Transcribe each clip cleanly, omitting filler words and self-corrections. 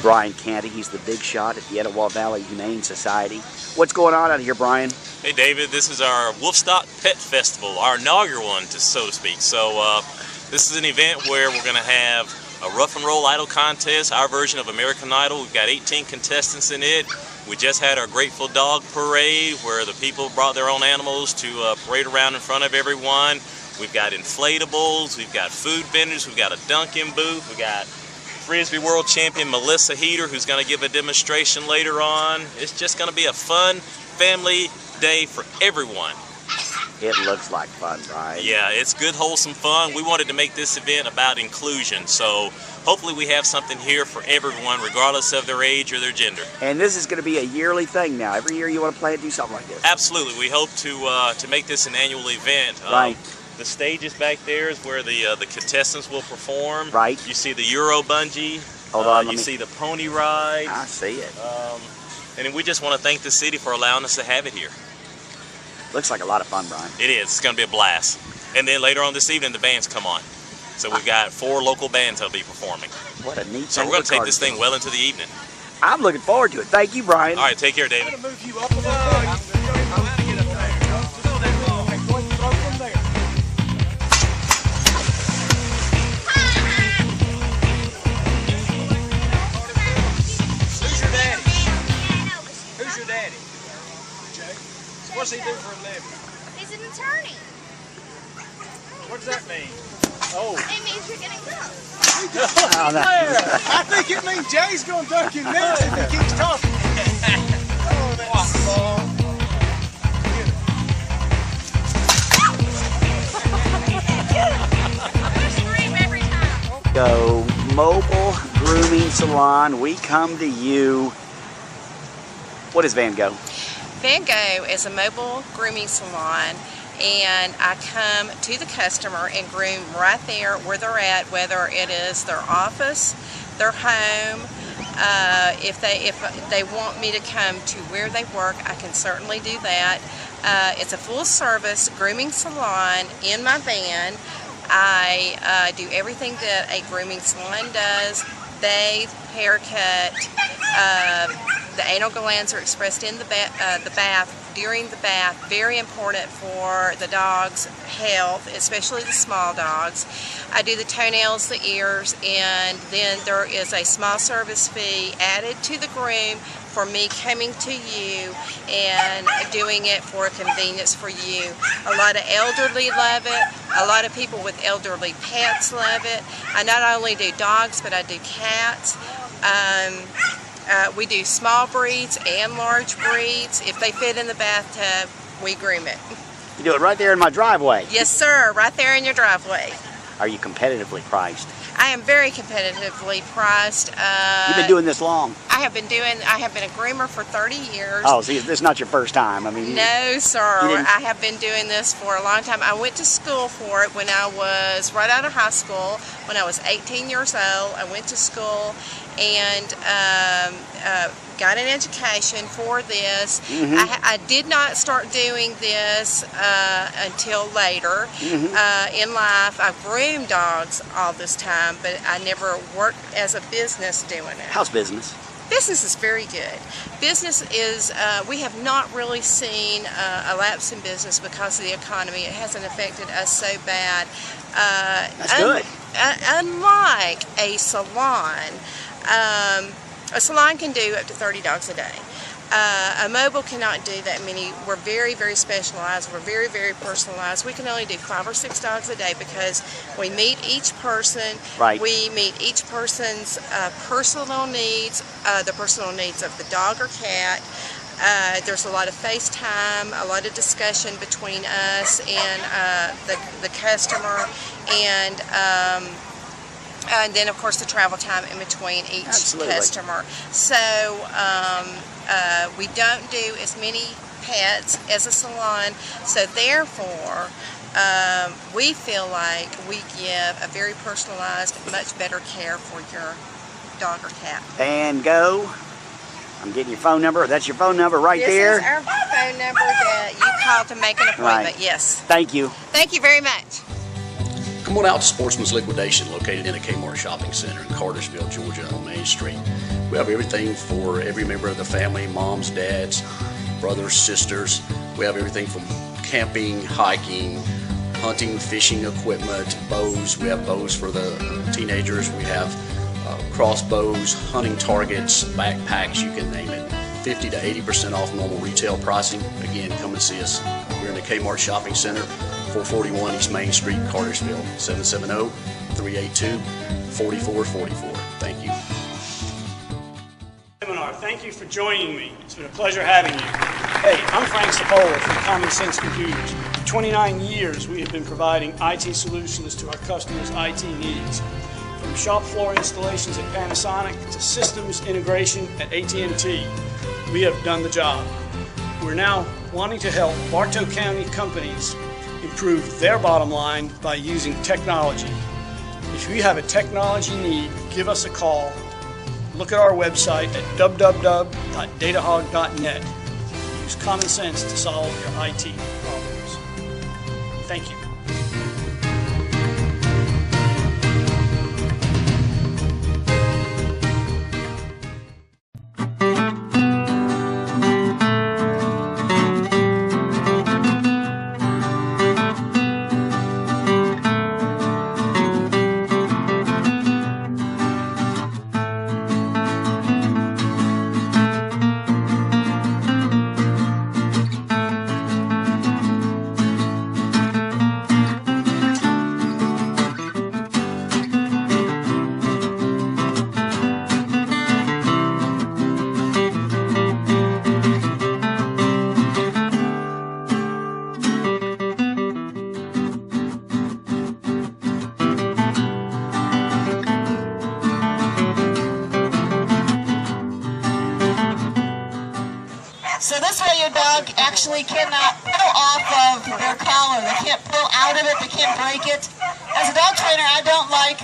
Brian Canty. He's the big shot at the Etowah Valley Humane Society. What's going on out here, Brian? Hey David, this is our Wolfstock Pet Festival, our inaugural one, so to speak. So this is an event where we're going to have a rough and roll idol contest, our version of American Idol. We've got 18 contestants in it. We just had our Grateful Dog Parade where the people brought their own animals to parade around in front of everyone. We've got inflatables, we've got food vendors, we've got a Dunkin' booth, we've got Frisbee World Champion Melissa Heater who's going to give a demonstration later on. It's just going to be a fun family day for everyone. It looks like fun, right? Yeah, it's good, wholesome fun. We wanted to make this event about inclusion, so hopefully we have something here for everyone, regardless of their age or their gender. And this is going to be a yearly thing now. Every year you want to plan to do something like this. Absolutely. We hope to make this an annual event. Right. The stage is back there is where the contestants will perform. Right. You see the Euro bungee. Hold on, you see the pony ride. I see it. And we just want to thank the city for allowing us to have it here. Looks like a lot of fun, Brian. It is. It's going to be a blast. And then later on this evening, the bands come on. So we've got 4 local bands that'll be performing. What a neat thing. So we're going to take this thing well into the evening. I'm looking forward to it. Thank you, Brian. All right, take care, David. I'm going to move you up a little bit. What does he do for a living? He's an attorney. What does that mean? Oh. It means you're getting drunk. I think it means Jay's going to dunk him next if he keeps talking. Oh, that's every time. Go Mobile Grooming Salon. We come to you. What is Van Gogh? Van Gogh is a mobile grooming salon, and I come to the customer and groom right there where they're at, whether it is their office, their home. If they want me to come to where they work, I can certainly do that. It's a full-service grooming salon in my van. I do everything that a grooming salon does: bathe, haircut. The anal glands are expressed in the bath, during the bath. Very important for the dog's health, especially the small dogs. I do the toenails, the ears, and then there is a small service fee added to the groom for me coming to you and doing it for convenience for you. A lot of elderly love it. A lot of people with elderly pets love it. I not only do dogs, but I do cats. We do small breeds and large breeds. If they fit in the bathtub, we groom it. You do it right there in my driveway. Yes, sir, right there in your driveway. Are you competitively priced? I am very competitively priced. You've been doing this long? I have been a groomer for 30 years. Oh, see, this is not your first time. I mean, no, sir. I have been doing this for a long time. I went to school for it when I was right out of high school. When I was 18 years old, I went to school and got an education for this. I did not start doing this until later in life. I've groomed dogs all this time, but I never worked as a business doing it. How's business? Business is very good. Business is, we have not really seen a lapse in business because of the economy. It hasn't affected us so bad. That's good. Unlike a salon can do up to 30 dogs a day. A mobile cannot do that many. We're very, very specialized. We're very, very personalized. We can only do 5 or 6 dogs a day because we meet each person. Right. We meet each person's personal needs, the personal needs of the dog or cat. There's a lot of FaceTime, a lot of discussion between us and the customer, and then of course the travel time in between each customer. So we don't do as many pets as a salon, so therefore we feel like we give a very personalized, much better care for your dog or cat. Van Gogh, I'm getting your phone number. That's your phone number right there. This is our phone number that you call to make an appointment. Right. Yes. Thank you. Thank you very much. Come on out to Sportsman's Liquidation, located in a Kmart shopping center in Cartersville, Georgia on Main Street. We have everything for every member of the family, moms, dads, brothers, sisters. We have everything from camping, hiking, hunting, fishing equipment, bows. We have bows for the teenagers. We have crossbows, hunting targets, backpacks, you can name it. 50 to 80% off normal retail pricing. Again, come and see us. We're in the Kmart Shopping Center, 441 East Main Street, Cartersville, 770-382-4444. Thank you. Seminar. Thank you for joining me. It's been a pleasure having you. Hey, I'm Frank Cipolla from Common Sense Computers. For 29 years, we have been providing IT solutions to our customers' IT needs. From shop floor installations at Panasonic to systems integration at AT&T, we have done the job. We're now wanting to help Bartow County companies improve their bottom line by using technology. If you have a technology need, give us a call. Look at our website at www.datahog.net. Use common sense to solve your IT problems. Thank you. Cannot pull off of their collar. They can't pull out of it. They can't break it. As a dog trainer, I don't like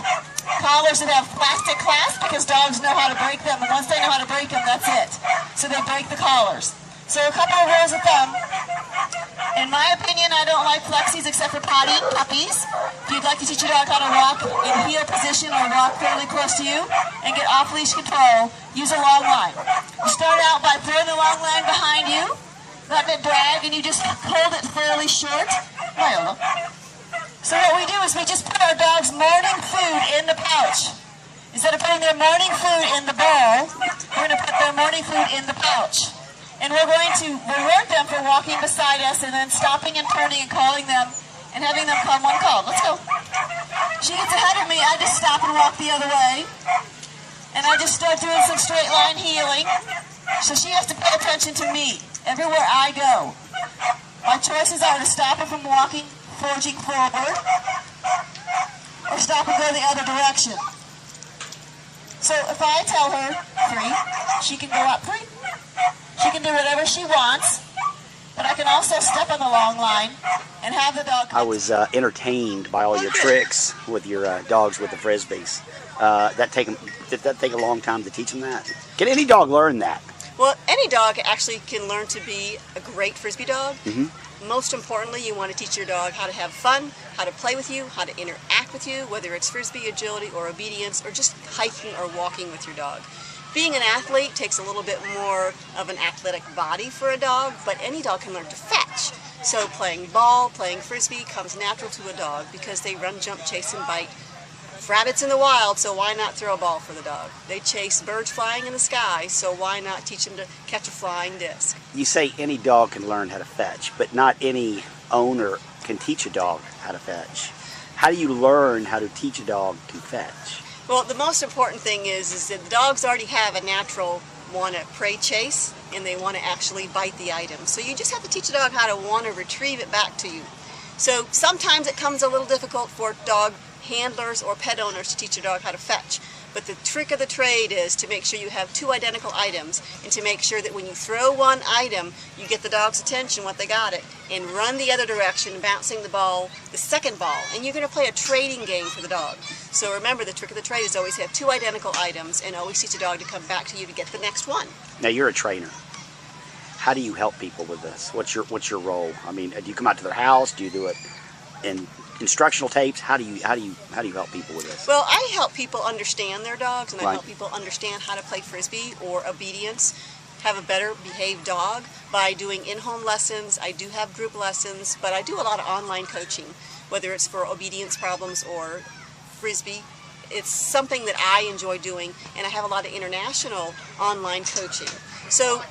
collars that have plastic clasps because dogs know how to break them, and once they know how to break them, that's it. So they break the collars. So a couple of rules of thumb. In my opinion, I don't like flexies except for potty puppies. If you'd like to teach your dog how to walk in heel position or walk fairly close to you and get off-leash control, use a long line. You start out by throwing the long line behind you, letting it drag, and you just hold it fairly short. Viola. So what we do is we just put our dog's morning food in the pouch. Instead of putting their morning food in the bowl, we're going to put their morning food in the pouch. And we're going to reward them for walking beside us and then stopping and turning and calling them and having them come one call. Let's go. She gets ahead of me, I just stop and walk the other way. And I just start doing some straight line heeling. So she has to pay attention to me everywhere I go. My choices are to stop her from walking, forging forward, or stop and go the other direction. So if I tell her 3, she can go up 3. She can do whatever she wants, but I can also step on the long line and have the dog. I was entertained by all your tricks with your dogs with the frisbees. Did that take a long time to teach them that? Can any dog learn that? Well, any dog actually can learn to be a great frisbee dog. Mm-hmm. Most importantly, you want to teach your dog how to have fun, how to play with you, how to interact with you, whether it's frisbee, agility, or obedience, or just hiking or walking with your dog. Being an athlete takes a little bit more of an athletic body for a dog, but any dog can learn to fetch. So playing ball, playing frisbee comes natural to a dog because they run, jump, chase, and bite. Rabbits in the wild, so why not throw a ball for the dog? They chase birds flying in the sky, so why not teach them to catch a flying disc? You say any dog can learn how to fetch, but not any owner can teach a dog how to fetch. How do you learn how to teach a dog to fetch? Well, the most important thing is that the dogs already have a natural want to prey chase, and they want to actually bite the item. So you just have to teach a dog how to want to retrieve it back to you. So sometimes it comes a little difficult for dog handlers or pet owners to teach a dog how to fetch. But the trick of the trade is to make sure you have 2 identical items and to make sure that when you throw one item, you get the dog's attention, what they got it, and run the other direction, bouncing the ball, the second ball. And you're going to play a trading game for the dog. So remember, the trick of the trade is always have 2 identical items and always teach a dog to come back to you to get the next one. Now, you're a trainer. How do you help people with this? What's your role? I mean, do you come out to their house? Do you do it and instructional tapes? How do you help people with this? Well, I help people understand their dogs, and I Right. help people understand how to play Frisbee or obedience, have a better behaved dog by doing in-home lessons. I do have group lessons, but I do a lot of online coaching, whether it's for obedience problems or Frisbee. It's something that I enjoy doing, and I have a lot of international online coaching. So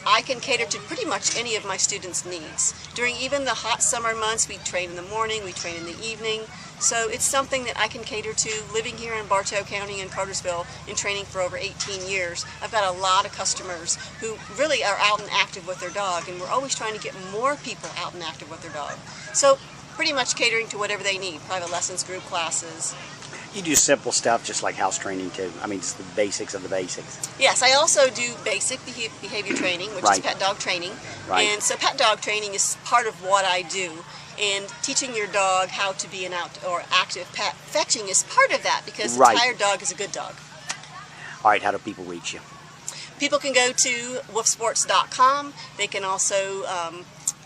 I can cater to pretty much any of my students' needs. During even the hot summer months, we train in the morning, we train in the evening. So it's something that I can cater to. Living here in Bartow County in Cartersville and training for over 18 years, I've got a lot of customers who really are out and active with their dog, and we're always trying to get more people out and active with their dog. So pretty much catering to whatever they need, private lessons, group classes. You do simple stuff just like house training too. I mean, just the basics of the basics. Yes, I also do basic behavior training, which Right. is pet dog training. Right. And so pet dog training is part of what I do. And teaching your dog how to be an active pet fetching is part of that, because a Right. tired dog is a good dog. All right, how do people reach you? People can go to wolfsports.com. They can also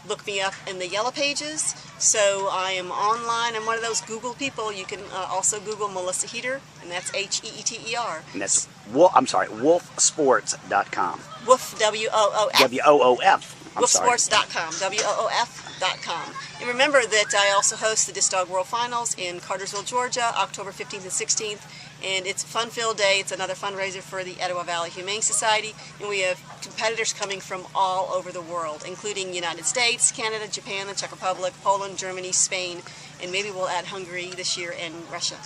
look me up in the yellow pages. So I am online. I'm one of those Google people. You can also Google Melissa Heater, and that's Heeter. And that's wolfsports.com. Woof, W-O-O-F. W-O-O-F. I'm sorry. Wolfsports.com, WOOF.com. And remember that I also host the Disc Dog World Finals in Cartersville, Georgia, October 15th and 16th. And it's a fun-filled day. It's another fundraiser for the Etowah Valley Humane Society. And we have competitors coming from all over the world, including United States, Canada, Japan, the Czech Republic, Poland, Germany, Spain, and maybe we'll add Hungary this year and Russia.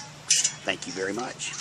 Thank you very much.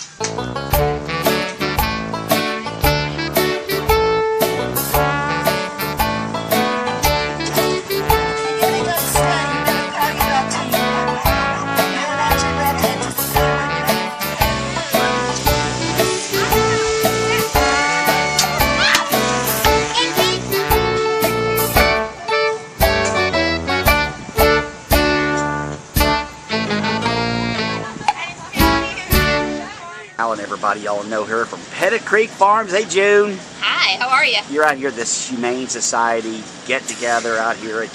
Alan, everybody, y'all know her from Pettit Creek Farms. Hey, June. Hi, how are you? You're out here at this Humane Society get-together out here at,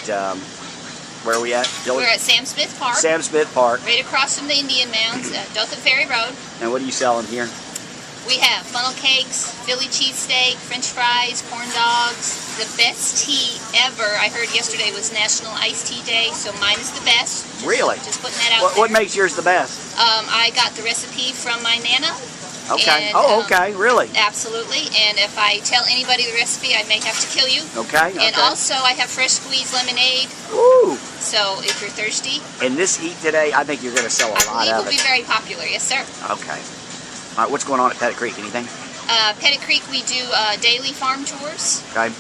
where are we at? We're at Sam Smith Park, Sam Smith Park. right across from the Indian Mounds at Dothan Ferry Road. And what are you selling here? We have funnel cakes, Philly cheesesteak, French fries, corn dogs. The best tea ever, I heard yesterday, was National Iced Tea Day, so mine is the best. Really? Just putting that out What there. makes yours the best? I got the recipe from my Nana. Okay. And, Okay. Really? Absolutely. And if I tell anybody the recipe, I may have to kill you. Okay. And also, I have fresh squeezed lemonade. Ooh. So if you're thirsty, And this heat today, I think you're going to sell a I lot believe of will it. be very popular. Yes, sir. Okay. All right. What's going on at Pettit Creek? Anything? Pettit Creek, we do daily farm tours. Okay.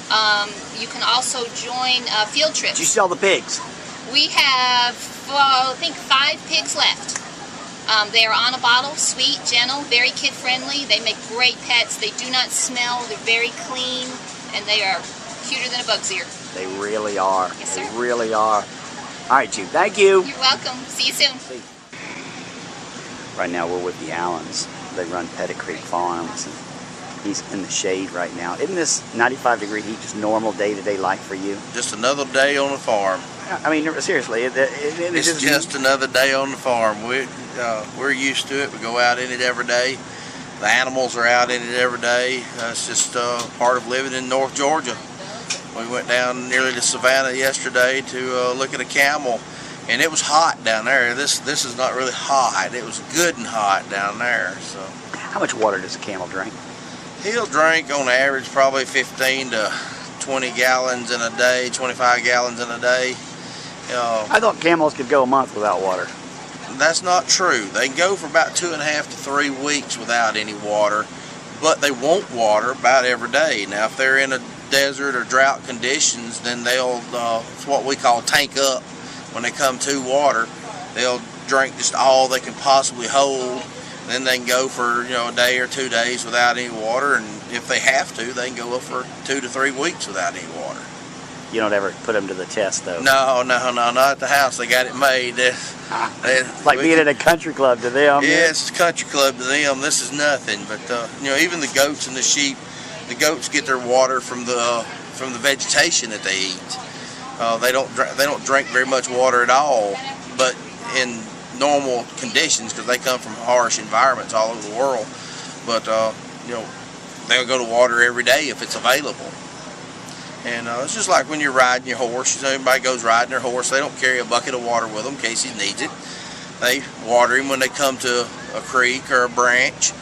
You can also join field trips. Did you sell the pigs? We have, well, I think 5 pigs left. They are on a bottle, sweet, gentle, very kid-friendly. They make great pets. They do not smell. They're very clean, and they are cuter than a bug's ear. They really are. Yes, They sir. really are. All right, Jude. Thank you. You're welcome. See you soon. Right now we're with the Allens. They run Pettit Creek Farms. And he's in the shade right now. Isn't this 95-degree heat just normal day-to-day life for you? Just another day on the farm. I mean, seriously. It's just another day on the farm. We're used to it. We go out in it every day. The animals are out in it every day. It's just part of living in North Georgia. We went down nearly to Savannah yesterday to look at a camel, and it was hot down there. This is not really hot. It was good and hot down there. So, how much water does a camel drink? He'll drink on average probably 15 to 20 gallons in a day, 25 gallons in a day. I thought camels could go a month without water. That's not true. They can go for about 2.5 to 3 weeks without any water, but they want water about every day. Now, if they're in a desert or drought conditions, then they'll, it's what we call tank up. When they come to water, they'll drink just all they can possibly hold. Then they can go for a day or 2 days without any water, and if they have to, they can go up for 2 to 3 weeks without any water. You don't ever put them to the test, though. No, not at the house. They got it made. Like being at a country club to them. Yeah, it's a country club to them. This is nothing. But even the goats and the sheep, the goats get their water from the vegetation that they eat. They don't drink very much water at all, but in normal conditions, because they come from harsh environments all over the world. But you know, they'll go to water every day if it's available. And it's just like when you're riding your horse. You know, everybody goes riding their horse. They don't carry a bucket of water with them in case he needs it. They water him when they come to a creek or a branch.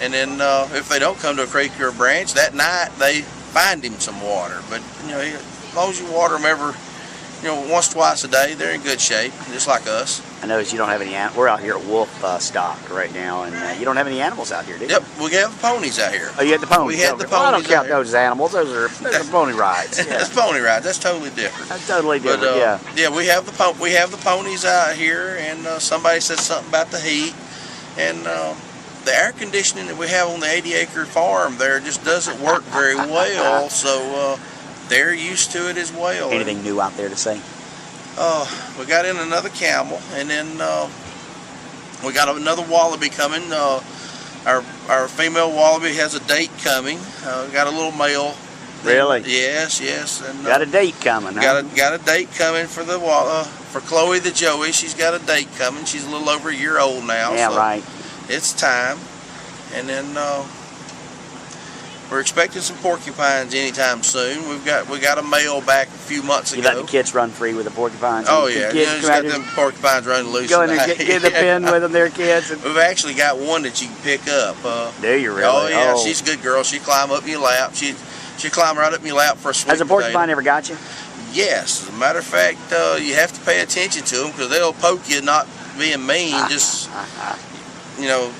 And then if they don't come to a creek or a branch, that night they find him some water. But you know, as long as you water them once, twice a day, they're in good shape, just like us. I noticed you don't have any. We're out here at Wolfstock right now, and you don't have any animals out here, do you? Yep, we have the ponies out here. Oh, you had the ponies. We had the ponies. Well, I don't count those as animals. Those are pony rides. Yeah. That's pony rides. That's totally different. That's totally different. But, yeah. Yeah, we have the ponies out here, and somebody said something about the heat, and the air conditioning that we have on the 80-acre farm there just doesn't work very well. So they're used to it as well. Anything new out there to say? We got in another camel, and then we got another wallaby coming. Our female wallaby has a date coming. We got a little male. Really? Yes. And, got a date coming. Huh? Got a date coming for the for Chloe the Joey. She's got a date coming. She's a little over a year old now. Yeah, so right. It's time. And then we're expecting some porcupines anytime soon. We got a male back a few months ago. You let the kids run free with the porcupines? Oh yeah, just got them porcupines running loose. Go in and get in the pen with them, there, kids. We've actually got one that you can pick up. Do you really? Oh yeah, she's a good girl. She climb up your lap. She climb right up your lap for a sweet Has a porcupine ever got you? Yes. As a matter of fact, you have to pay attention to them because they'll poke you, not being mean. Just you know.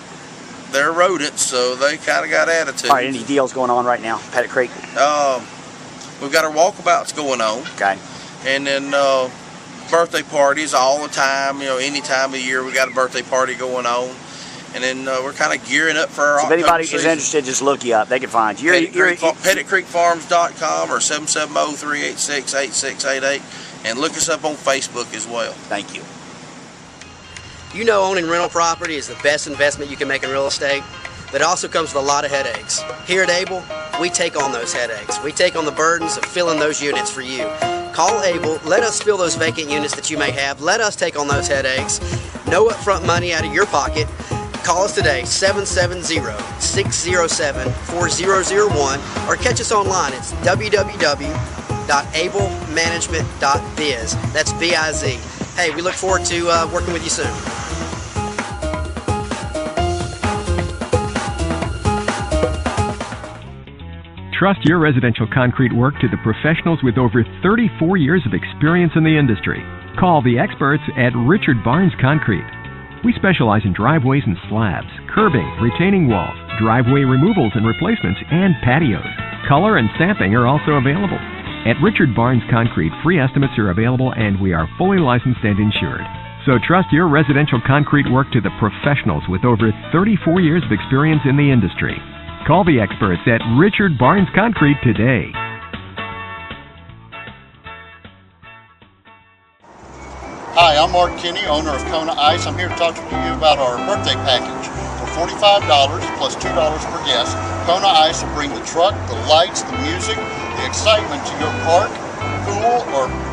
They're rodents, so they kind of got attitude. All right, any deals going on right now, Pettit Creek? We've got our walkabouts going on. Okay. And then birthday parties all the time. You know, any time of year we got a birthday party going on. And then we're kind of gearing up for our October season. If anybody is interested, just look you up. They can find you. PettitCreekFarms.com or 770-386-8688. And look us up on Facebook as well. Thank you. You know, owning rental property is the best investment you can make in real estate, but it also comes with a lot of headaches. Here at Able, we take on those headaches. We take on the burdens of filling those units for you. Call Able, let us fill those vacant units that you may have. Let us take on those headaches. No upfront money out of your pocket. Call us today, 770-607-4001, or catch us online. It's www.ablemanagement.biz. That's B-I-Z. Hey, we look forward to working with you soon. Trust your residential concrete work to the professionals with over 34 years of experience in the industry. Call the experts at Richard Barnes Concrete. We specialize in driveways and slabs, curbing, retaining walls, driveway removals and replacements, and patios. Color and stamping are also available. At Richard Barnes Concrete, free estimates are available and we are fully licensed and insured. So trust your residential concrete work to the professionals with over 34 years of experience in the industry. Call the experts at Richard Barnes Concrete today. Hi, I'm Mark Kinney, owner of Kona Ice. I'm here to talk to you about our birthday package. For $45 plus $2 per guest, Kona Ice will bring the truck, the lights, the music, the excitement to your park, pool,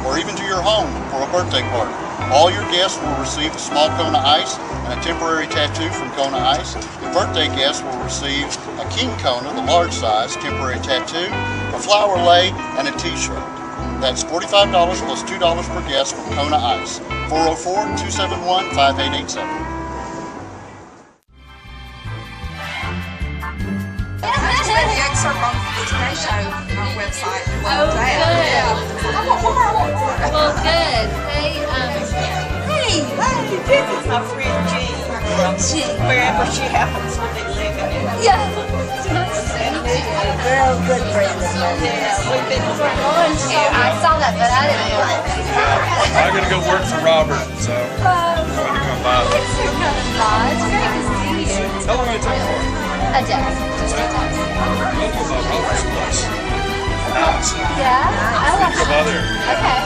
or even to your home for a birthday party. All your guests will receive a small Kona Ice and a temporary tattoo from Kona Ice. The birthday guests will receive a King Kona, the large size, temporary tattoo, a flower lei, and a t-shirt. That's $45 plus $2 per guest from Kona Ice. 404-271-5887. The excerpt on the Today Show website. Oh, good. Yeah. Well, good. Hey, this is my friend Jean. Wherever she happens to be living. Yeah. We're all good friends. Yeah, we've been on to. I saw that, but I didn't know. I'm going to go work for Robert, so I'm going to come by. Thanks for coming by. It's great to see you. How long did it take for? A day. Just a day. Local Robert's place. Yeah? I think love about there. Okay.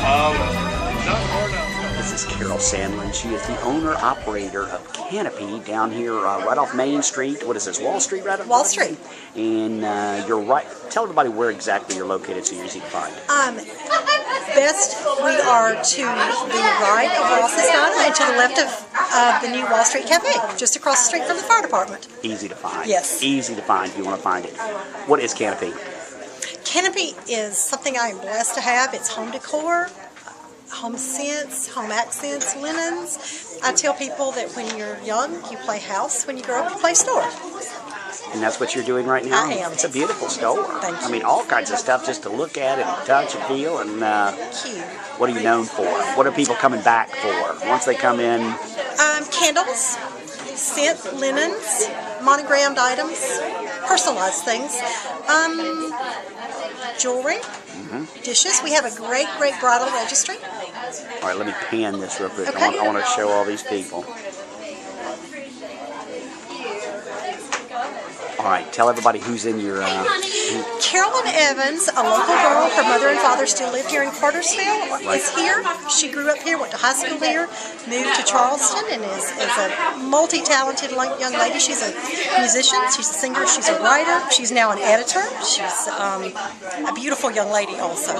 Not far now. This is Carol Sandlin. She is the owner-operator of Canopy down here right off Main Street. What is this, Wall Street? Right off Wall Street. And you're right. Tell everybody where exactly you're located so you're easy to find. Best, we are to the right of Ross's Diner and to the left of the new Wall Street Cafe, just across the street from the fire department. Easy to find. Yes. Easy to find if you want to find it. What is Canopy? Canopy is something I am blessed to have. It's home decor, home scents, home accents, linens. I tell people that when you're young, you play house. When you grow up, you play store. And that's what you're doing right now? I am. It's a beautiful store. Thank you. I mean, all kinds of stuff just to look at and touch and feel. And Cute. what are you known for? What are people coming back for once they come in? Candles, scent, linens, monogrammed items, personalized things, jewelry, dishes. We have a great, great bridal registry. All right, let me pan this real quick. Okay. I want to show all these people. All right, tell everybody who's in your... Carolyn Evans, a local girl, her mother and father still live here in Cartersville, is here. She grew up here, went to high school here, moved to Charleston, and is a multi-talented young lady. She's a musician, she's a singer, she's a writer, she's now an editor. She's a beautiful young lady also.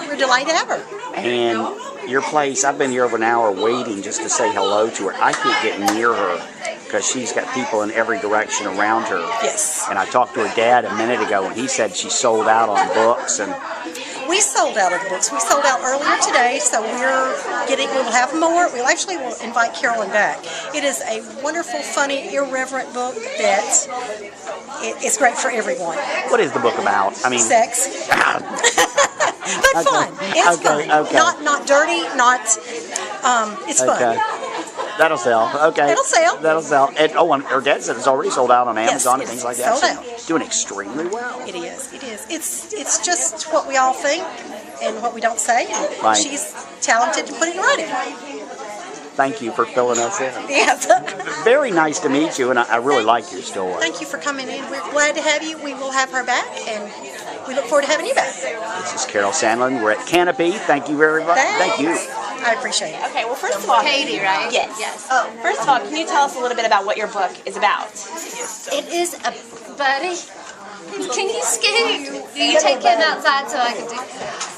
We're delighted to have her. And your place, I've been here over an hour waiting just to say hello to her. I can't get near her because she's got people in every direction around her. Yes. And I talked to her dad a minute ago, and he said she sold out on books. And we sold out of the books. We sold out earlier today, so we'll have more. We'll actually invite Carolyn back. It is a wonderful, funny, irreverent book that it's great for everyone. What is the book about? I mean, sex. But fun. It's fun. Okay. Not dirty, it's fun. That'll sell. Okay. It'll sell. That'll sell. And and her dad said it's already sold out on Amazon and things like that. Sold out. So doing extremely well. It is. It is. It's just what we all think and what we don't say. Right. She's talented to put it in writing. Thank you for filling us in. Yes. Very nice to meet you, and I really like your store. Thank you for coming in. We're glad to have you. We will have her back, and we look forward to having you back. This is Carol Sandlin. We're at Canopy. Thank you very much. Thank you. I appreciate it. Okay, well, first of all, Katie, right? Yes. Oh, first of all, can you tell us a little bit about what your book is about? It is a buddy. Can you scoot? You take him outside so I can do.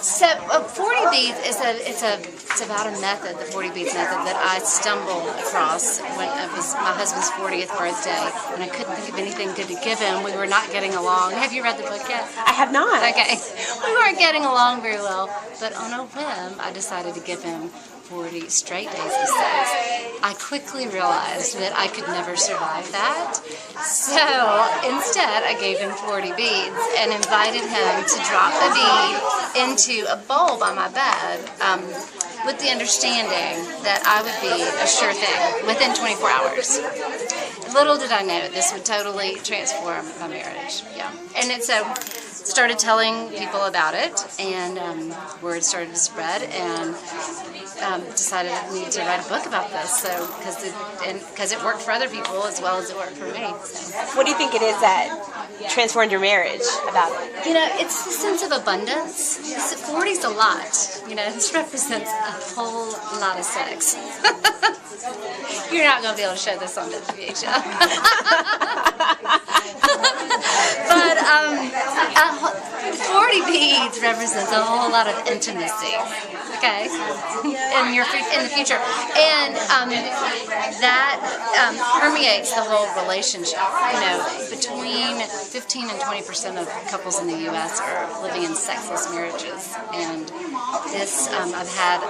So 40 beads is it's about a method, the 40 beads method that I stumbled across when it was my husband's 40th birthday, and I couldn't think of anything good to give him. We were not getting along. Have you read the book yet? I have not. Okay, we weren't getting along very well, but on a whim, I decided to give him 40 straight days of sex. I quickly realized that I could never survive that, so instead I gave him 40 beads and invited him to drop the bead into a bowl by my bed with the understanding that I would be a sure thing within 24 hours. Little did I know this would totally transform my marriage. Yeah, and it's started telling people about it, and word started to spread, and decided I needed to write a book about this. So because it worked for other people as well as it worked for me. So. What do you think it is that transformed your marriage about it? You know, it's the sense of abundance. 40's a lot. You know, this represents a whole lot of sex. You're not going to be able to show this on the VHS. But 40 beads represents a whole lot of intimacy, okay, in the future, and that permeates the whole relationship. You know, between 15 and 20% of couples in the U.S. are living in sexless marriages, and this I've had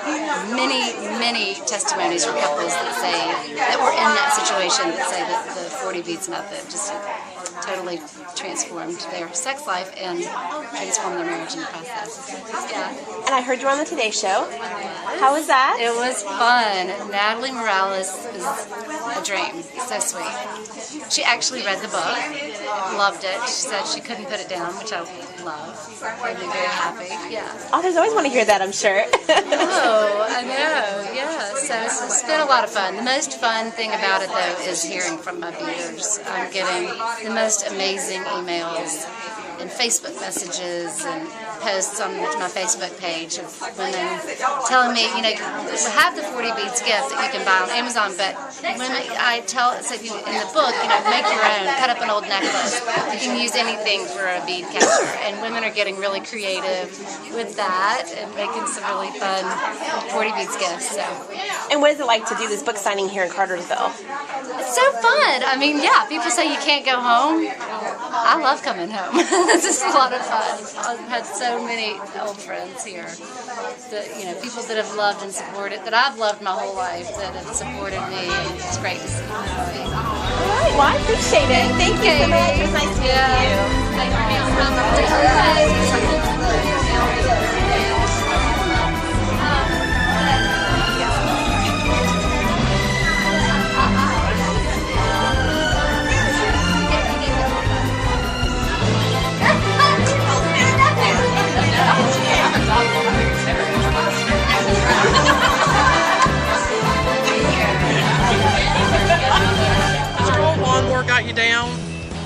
many testimonies from couples that say that were in that situation that say that the 40 beads method just totally transformed their sex life and transformed their marriage in the process. Yeah. And I heard you were on the Today Show. How was that? It was fun. Natalie Morales is a dream. So sweet. She actually read the book, loved it. She said she couldn't put it down, which I love. Made me very happy. Yeah. Authors always want to hear that, I'm sure. Oh, I know. Yeah. So it's been a lot of fun. The most fun thing about it, though, is hearing from my readers. I'm getting the most amazing emails and Facebook messages and posts on my Facebook page of women telling me, you know, have the 40 beads gift that you can buy on Amazon, but women, I tell, so in the book, you know, make your own, cut up an old necklace. You can use anything for a bead catcher, and women are getting really creative with that and making some really fun 40 beads gifts. So. And what is it like to do this book signing here in Cartersville? It's so fun. I mean, yeah, people say you can't go home. I love coming home. It's just a lot of fun. I've had so many old friends here that, you know, people that have loved and supported, that I've loved my whole life, that have supported me, and it's great to see. All right, well, I appreciate it. Thank you so much. It was nice to meet you. Thank you for being on. Has your old lawnmower got you down?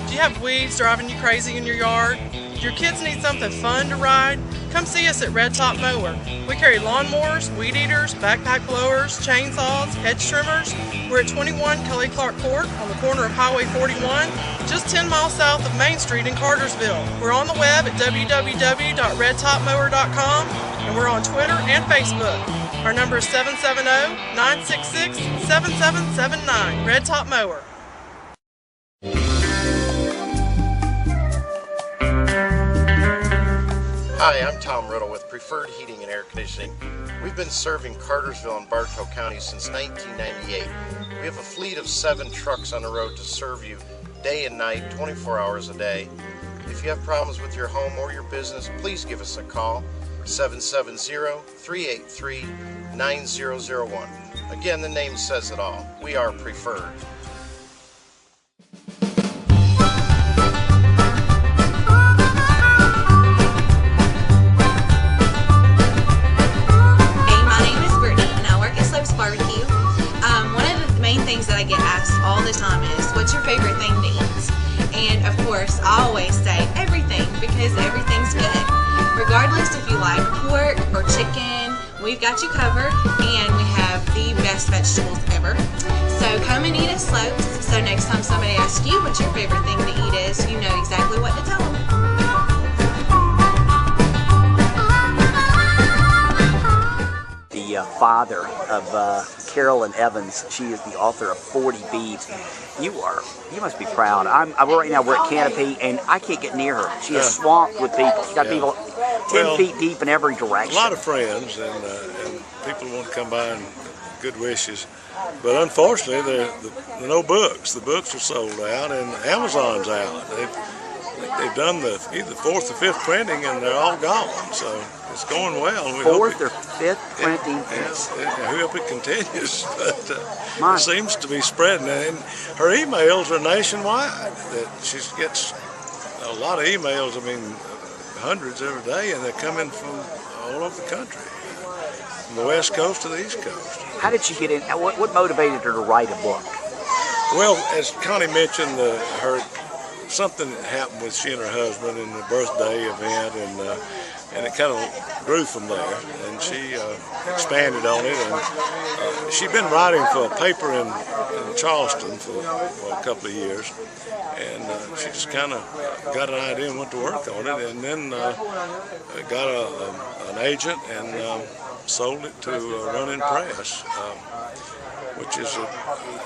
Do you have weeds driving you crazy in your yard? Do your kids need something fun to ride? Come see us at Red Top Mower. We carry lawnmowers, weed eaters, backpack blowers, chainsaws, hedge trimmers. We're at 21 Kelly Clark Court on the corner of Highway 41, just 10 miles south of Main Street in Cartersville. We're on the web at www.redtopmower.com, and we're on Twitter and Facebook. Our number is 770-966-7779. Red Top Mower. Hi, I'm Tom Riddle with Preferred Heating and Air Conditioning. We've been serving Cartersville and Bartow County since 1998. We have a fleet of 7 trucks on the road to serve you day and night, 24 hours a day. If you have problems with your home or your business, please give us a call, 770-383-9001. Again, the name says it all. We are Preferred. Barbecue. One of the main things that I get asked all the time is, what's your favorite thing to eat? And of course, I always say everything, because everything's good. Regardless if you like pork or chicken, we've got you covered, and we have the best vegetables ever. So come and eat at Slopes, so next time somebody asks you what your favorite thing to eat is, you know exactly what to tell them. The father of Carolyn Evans. She is the author of 40 Beads. You must be proud. Right now we're at Canopy, and I can't get near her. She is swamped with people. She's got people 10 feet deep in every direction. A lot of friends, and people want to come by and good wishes. But unfortunately, there are no books. The books are sold out, and Amazon's out. They've done the either 4th or 5th printing, and they're all gone. So it's going well. We 4th or 5th printing. We hope it continues, but it seems to be spreading. And her emails are nationwide. That she gets a lot of emails. I mean, hundreds every day, and they're coming from all over the country, from the West Coast to the East Coast. How did she get in? What motivated her to write a book? Well, as Connie mentioned, something happened with she and her husband in the birthday event, and it kind of grew from there, and she expanded on it, and she'd been writing for a paper in Charleston for a couple of years, and she just kind of got an idea and went to work on it, and then got an agent and sold it to Running Press, which is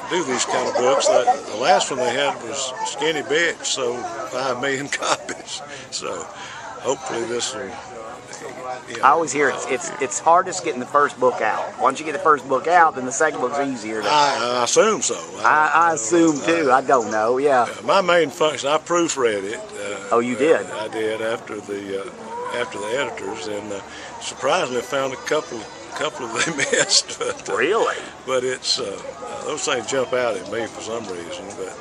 do these kind of books. The last one they had was Skinny Bitch, sold 5 million copies. So hopefully this will. I always hear it's hardest getting the first book out. Once you get the first book out, then the second book's easier. I assume so. I assume too. I don't know. Yeah. My main function, I proofread it. Oh, you did? I did after the editors, and surprisingly, I found a couple of them missed. But, really? But it's those things jump out at me for some reason. But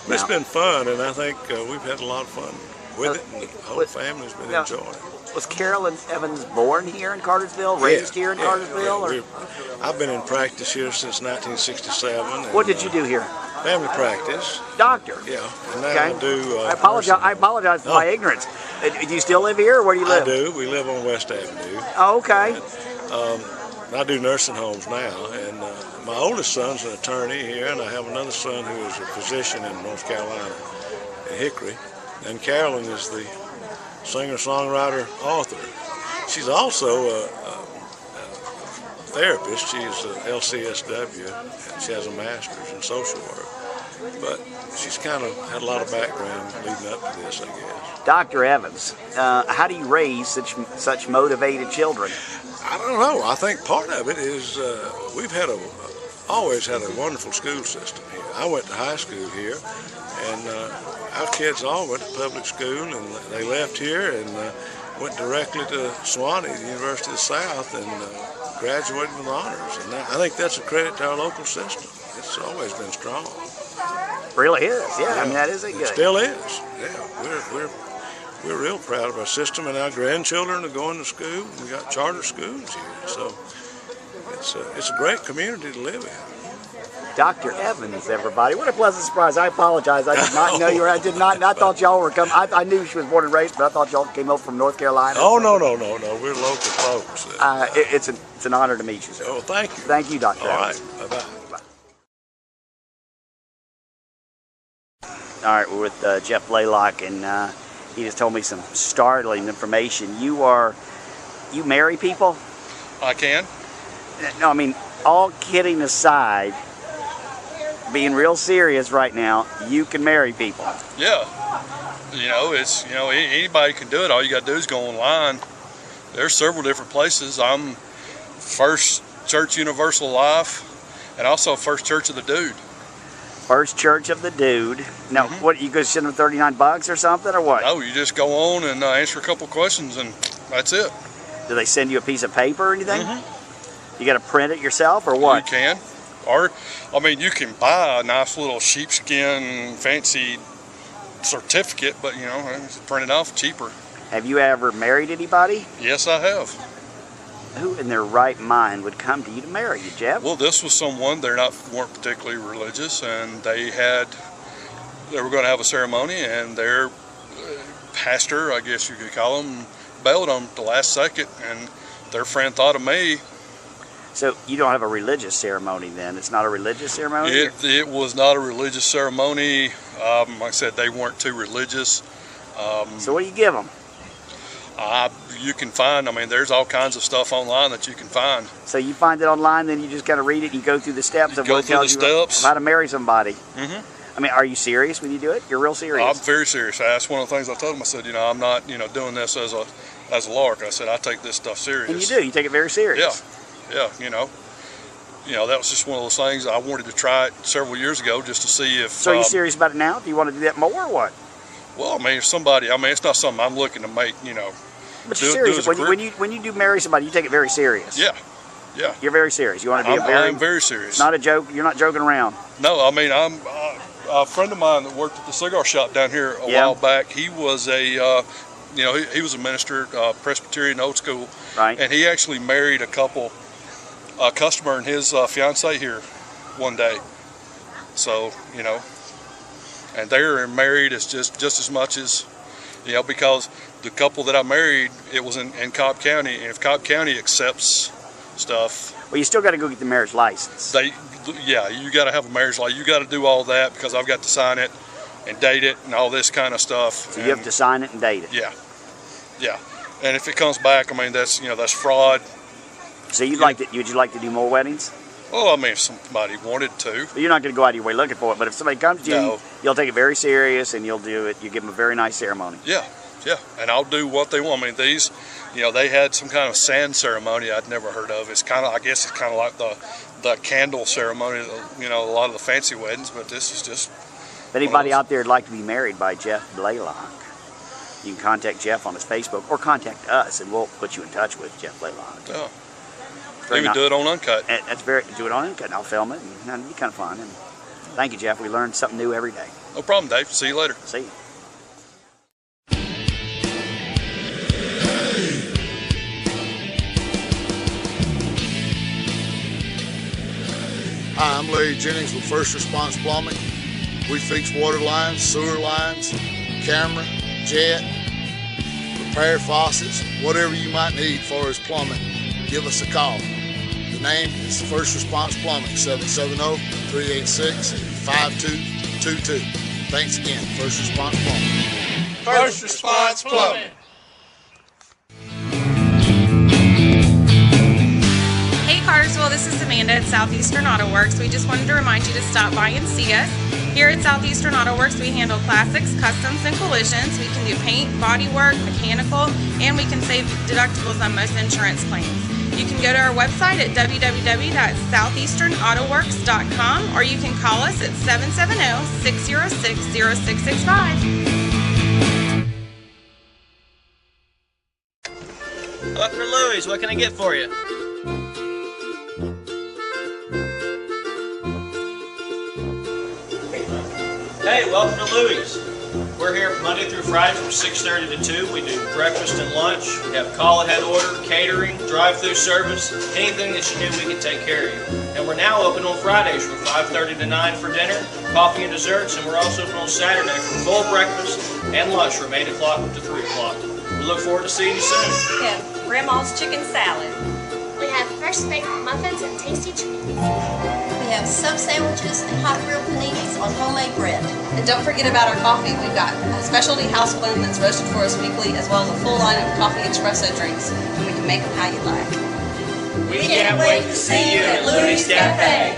it's been fun, and I think we've had a lot of fun with it, and the whole family's been enjoying it. Was Carolyn Evans born here in Cartersville, raised here in Cartersville? I've been in practice here since 1967. What did you do here? Family practice. Doctor. Yeah. And now Okay. I do. I apologize for my ignorance. Do you still live here, or where do you live? I do. We live on West Avenue. Oh, okay. I do nursing homes now, and my oldest son's an attorney here, and I have another son who is a physician in North Carolina, in Hickory. And Carolyn is the singer-songwriter, author. She's also a therapist. She's a LCSW, and she has a master's in social work. But she's kind of had a lot of background leading up to this, I guess. Dr. Evans, how do you raise such motivated children? I don't know. I think part of it is we've always had a wonderful school system here. I went to high school here, and our kids all went to public school, and they left here and went directly to Swanee, the University of the South, and graduated with honors. And I think that's a credit to our local system. It's always been strong. Really is, yeah. I mean, that is a good. It still is. Yeah, we're real proud of our system, and our grandchildren are going to school. We got charter schools here, so it's a great community to live in. Dr. Evans, everybody. What a pleasant surprise. I apologize. I did not know you were. I thought y'all were coming. I knew she was born and raised, but I thought y'all came up from North Carolina. Oh, no. We're local folks. It's an honor to meet you, sir. Oh, thank you. Thank you, Dr. Evans. All right. Bye-bye. All right, we're with Jeff Blalock, and he just told me some startling information. You marry people? I can. No, I mean, all kidding aside, being real serious right now, you can marry people. Yeah. Anybody can do it. All you got to do is go online. There's several different places. I'm First Church Universal Life, and also First Church of the Dude. First Church of the Dude. Now, what, you go send them $39 or something, or what? No, you just go on and answer a couple questions, and that's it. Do they send you a piece of paper or anything? You got to print it yourself, or what? You can. Or, you can buy a nice little sheepskin fancy certificate, but, print it off cheaper. Have you ever married anybody? Yes, I have. Who in their right mind would come to you to marry you, Jeff? Well, this was someone, weren't particularly religious, and they were going to have a ceremony, and their pastor, I guess you could call him, bailed on the last second, and their friend thought of me. So you don't have a religious ceremony then? It's not a religious ceremony? It was not a religious ceremony. Like I said, they weren't too religious. So what do you give them? You can find, there's all kinds of stuff online that you can find. So you find it online, then you just kind of read it and you go through the steps of what tells you how to marry somebody. Are you serious when you do it? You're real serious? I'm very serious. That's one of the things I told them. I said, I'm not, doing this as a lark. I said, I take this stuff serious. And you do. You take it very serious. Yeah. That was just one of those things. I wanted to try it several years ago just to see if... So are you serious about it now? Do you want to do that more or what? Well, if somebody, it's not something I'm looking to make, But you're serious. When you do marry somebody, you take it very serious. Yeah. You're very serious. You want to be I'm very serious. Not a joke. You're not joking around. No, I'm a friend of mine that worked at the cigar shop down here a while back. He was he was a minister, Presbyterian, old school. Right. And he actually married a customer and his fiance here one day. So, and they're married as just as much as, because the couple that I married, it was in Cobb County, and if Cobb County accepts stuff... Well, you still got to go get the marriage license. You got to have a marriage license. You got to do all that because I've got to sign it and date it and all this kind of stuff. So you have to sign it and date it. Yeah. And if it comes back, that's that's fraud. So would you like to do more weddings? Well, if somebody wanted to. You're not going to go out of your way looking for it, but if somebody comes to you, you'll take it very serious and you'll do it. You give them a very nice ceremony. Yeah, and I'll do what they want. These, they had some kind of sand ceremony I'd never heard of. It's kind of, I guess, it's kind of like the candle ceremony. A lot of the fancy weddings, but this is just. If anybody out there would like to be married by Jeff Blalock, you can contact Jeff on his Facebook or contact us, and we'll put you in touch with Jeff Blalock. Yeah. You can do it on Uncut. Do it on Uncut, and I'll film it, and it'll be kind of fun. And thank you, Jeff. We learn something new every day. No problem, Dave. See you later. See you. Hi, I'm Larry Jennings with First Response Plumbing. We fix water lines, sewer lines, camera, jet, repair faucets, whatever you might need as far as plumbing, give us a call. The name is First Response Plumbing, 770-386-5222. Thanks again, First Response Plumbing. First Response Plumbing. Hey Cartersville, this is Amanda at Southeastern Auto Works. We just wanted to remind you to stop by and see us. Here at Southeastern Auto Works, we handle classics, customs, and collisions. We can do paint, body work, mechanical, and we can save deductibles on most insurance claims. You can go to our website at www.southeasternautoworks.com or you can call us at 770-606-0665. Look for Louies. What can I get for you? Hey, welcome to Louies. We're here Monday through Friday from 6:30 to 2. We do breakfast and lunch. We have call ahead order, catering, drive-through service. Anything that you need, we can take care of you. And we're now open on Fridays from 5:30 to 9 for dinner, coffee and desserts, and we're also open on Saturday for full breakfast and lunch from 8 o'clock to 3 o'clock. We look forward to seeing you soon. We have Grandma's chicken salad. We have fresh baked muffins and tasty treats. We have sub sandwiches and hot grilled paninis on homemade bread. And don't forget about our coffee. We've got a specialty house blend that's roasted for us weekly, as well as a full line of coffee espresso drinks, and we can make them how you like. We can't wait to see you at Louies Cafe.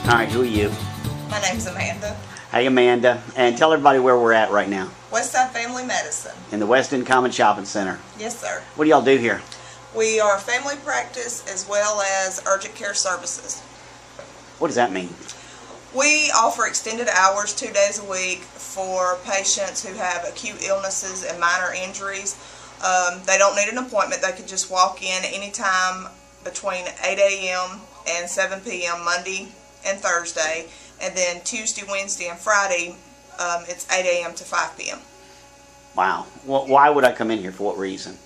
All right, who are you? My name's Amanda. Hey, Amanda. And tell everybody where we're at right now. Westside Family Medicine. In the West End Common Shopping Center. Yes, sir. What do y'all do here? We are family practice as well as urgent care services. What does that mean? We offer extended hours 2 days a week for patients who have acute illnesses and minor injuries. They don't need an appointment. They can just walk in anytime between 8 a.m. and 7 p.m. Monday and Thursday, and then Tuesday, Wednesday, and Friday, it's 8 a.m. to 5 p.m. Wow. Well, why would I come in here? For what reason?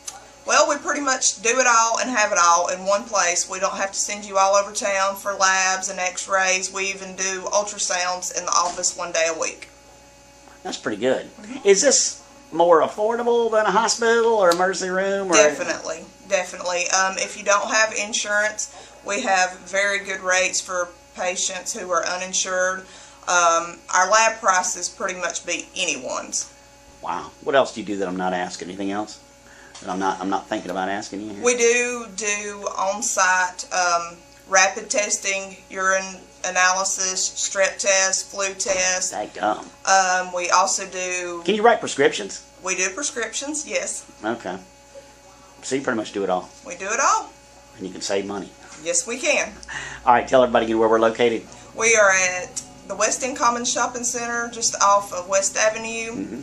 Well, we pretty much do it all and have it all in one place. We don't have to send you all over town for labs and x-rays. We even do ultrasounds in the office 1 day a week. That's pretty good. Is this more affordable than a hospital or emergency room? Or? Definitely, definitely. If you don't have insurance, we have very good rates for patients who are uninsured. Our lab prices pretty much beat anyone's. Wow. What else do you do that I'm not asking? Anything else that I'm not thinking about asking you here? We do on-site rapid testing, urine analysis, strep test, flu test. Dadgum. We also do... Can you write prescriptions? We do prescriptions, yes. Okay. So you pretty much do it all. We do it all. And you can save money. Yes, we can. All right, tell everybody again where we're located. We are at the West End Common Shopping Center, just off of West Avenue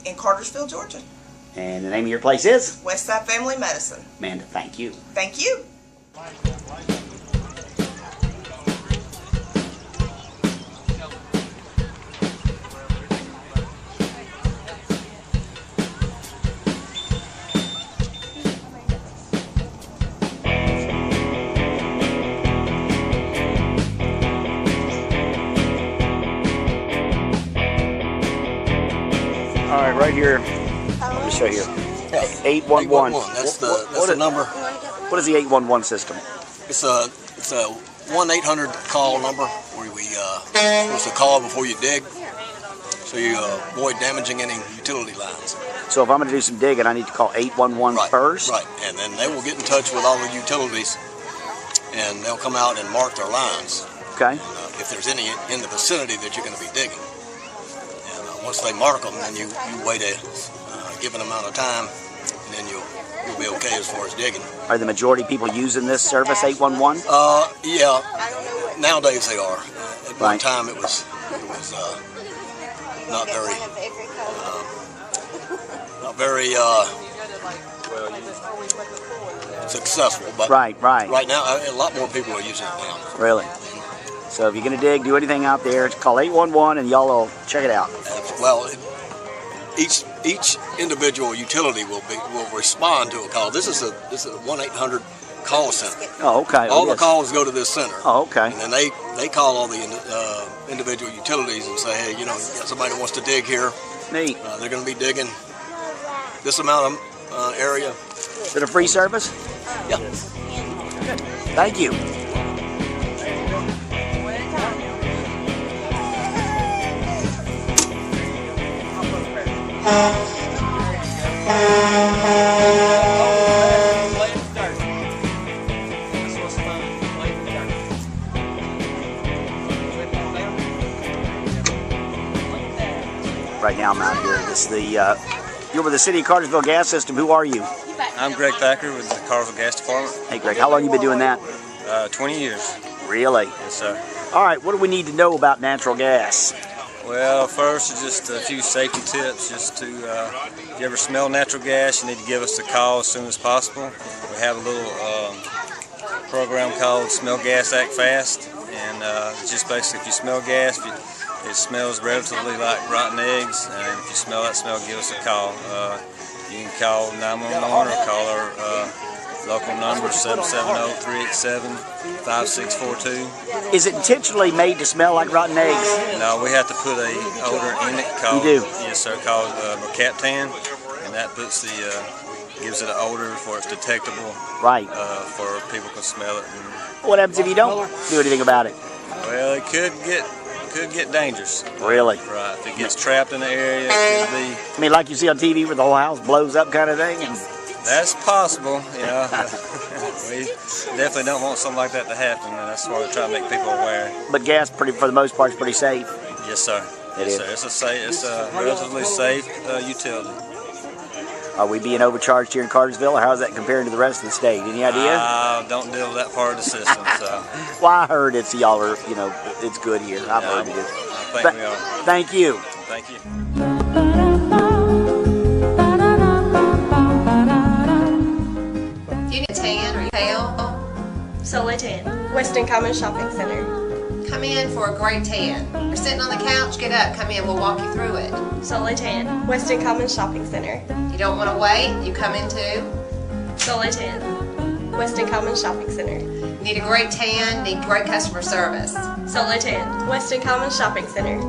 in Cartersville, Georgia. And the name of your place is? Westside Family Medicine. Amanda, thank you. Thank you. All right, right here. Let me show you. 811. That's the number. What is the 811 system? It's a 1-800 call number where we supposed to call before you dig, so you avoid damaging any utility lines. So if I'm going to do some digging, I need to call 811 first? Right, and then they will get in touch with all the utilities, and they'll come out and mark their lines. Okay. And, if there's any in the vicinity that you're going to be digging. And once they mark them, then you wait a given amount of time, and then you'll be okay as far as digging. Are the majority of people using this service, 811? Yeah, nowadays they are. At one time it was not very successful, but right now a lot more people are using it now. Really? So if you're going to dig, do anything out there, call 811 and y'all will check it out. Well, each individual utility will respond to a call. This is a 1-800 call center. Oh, okay. All the calls go to this center. Oh, okay. And then they call all the individual utilities and say, hey, you know, somebody that wants to dig here. Neat. They're going to be digging this amount of area. Is it a free service? Yeah. Good. Thank you. Right now I'm out here. This is you're with the City of Cartersville Gas System. Who are you? I'm Greg Thacker with the Cartersville Gas Department. Hey Greg, how long have you been doing that? 20 years. Really? Yes, sir. All right, what do we need to know about natural gas? Well, first, just a few safety tips. Just to, if you ever smell natural gas, you need to give us a call as soon as possible. We have a little program called Smell Gas, Act Fast, and just basically, if you smell gas, it smells relatively like rotten eggs, and if you smell that smell, give us a call. You can call 911 or call our local number 770-387-5642. Is it intentionally made to smell like rotten eggs? No, we have to put a odor in it called, you do? Yes, sir, called mercaptan, and that puts gives it an odor for it's detectable. Right. For people can smell it. What happens if you don't do anything about it? Well, it could get dangerous. Really? Right. If it gets trapped in the area, it could be. I mean, like you see on TV where the whole house blows up kind of thing? And that's possible, you know. We definitely don't want something like that to happen, and that's why we try to make people aware. But gas, for the most part, is pretty safe. Yes, sir. It is. Sir. It's a relatively safe utility. Are we being overcharged here in Cartersville, or how is that compared to the rest of the state? Any idea? Don't deal with that part of the system. So. Well, I heard y'all are, it's good here. I've heard it is. I think we are. Thank you. Thank you. If you need a tan or you pale, Solo Tan, Weston Commons Shopping Center. come in for a great tan. You're sitting on the couch, get up, come in, we'll walk you through it. Solo Tan, Weston Commons Shopping Center. You don't want to wait, you come in too. Solo Tan, Weston Commons Shopping Center. Need a great tan, need great customer service. Solo Tan, Weston Commons Shopping Center.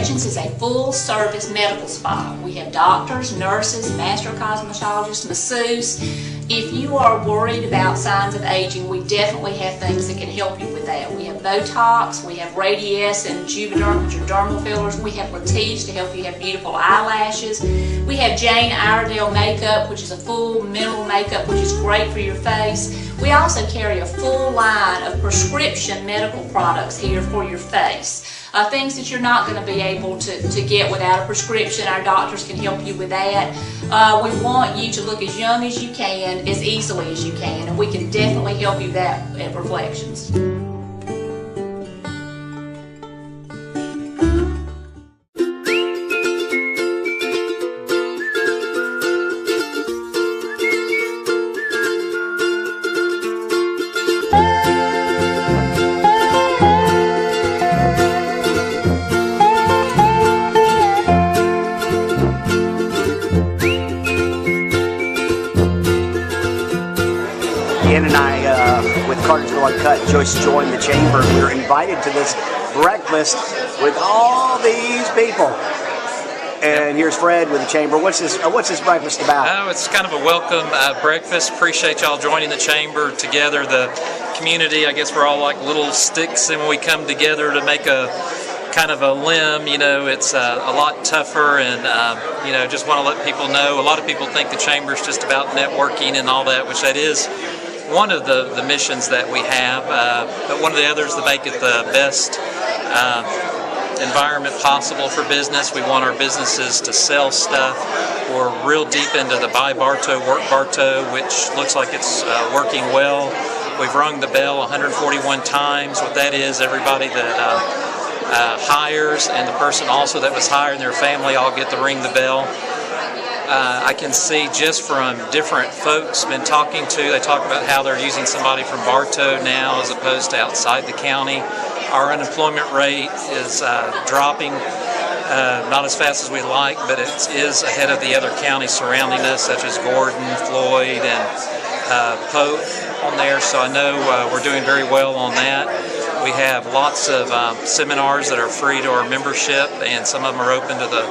Is a full-service medical spa. We have doctors, nurses, master cosmetologists, masseuse. If you are worried about signs of aging, we definitely have things that can help you with that. We have Botox, we have Radiesse and Juvederm, which are dermal fillers. We have Latisse to help you have beautiful eyelashes. We have Jane Iredale makeup, which is a full mineral makeup, which is great for your face. We also carry a full line of prescription medical products here for your face. Things that you're not going to be able to get without a prescription. Our doctors can help you with that. We want you to look as young as you can, as easily as you can, and we can definitely help you that at Reflections. Ken and I, with Cartersville UNCUT, just joined the chamber. We were invited to this breakfast with all these people. And here's Fred with the chamber. What's this breakfast about? Oh, it's kind of a welcome breakfast. Appreciate y'all joining the chamber together. The community, I guess we're all like little sticks, and when we come together to make a kind of a limb, you know, it's a lot tougher, and you know, just want to let people know. A lot of people think the chamber is just about networking and all that, which that is one of the missions that we have, but one of the others to make it the best environment possible for business. We want our businesses to sell stuff. We're real deep into the Buy Bartow, Work Bartow, which looks like it's working well. We've rung the bell 141 times. What that is, everybody that hires and the person also that was hired and their family all get to ring the bell. I can see just from different folks been talking to, they talk about how they're using somebody from Bartow now as opposed to outside the county. Our unemployment rate is dropping, not as fast as we'd like, but it is ahead of the other counties surrounding us, such as Gordon, Floyd, and Pope on there, so I know we're doing very well on that. We have lots of seminars that are free to our membership, and some of them are open to the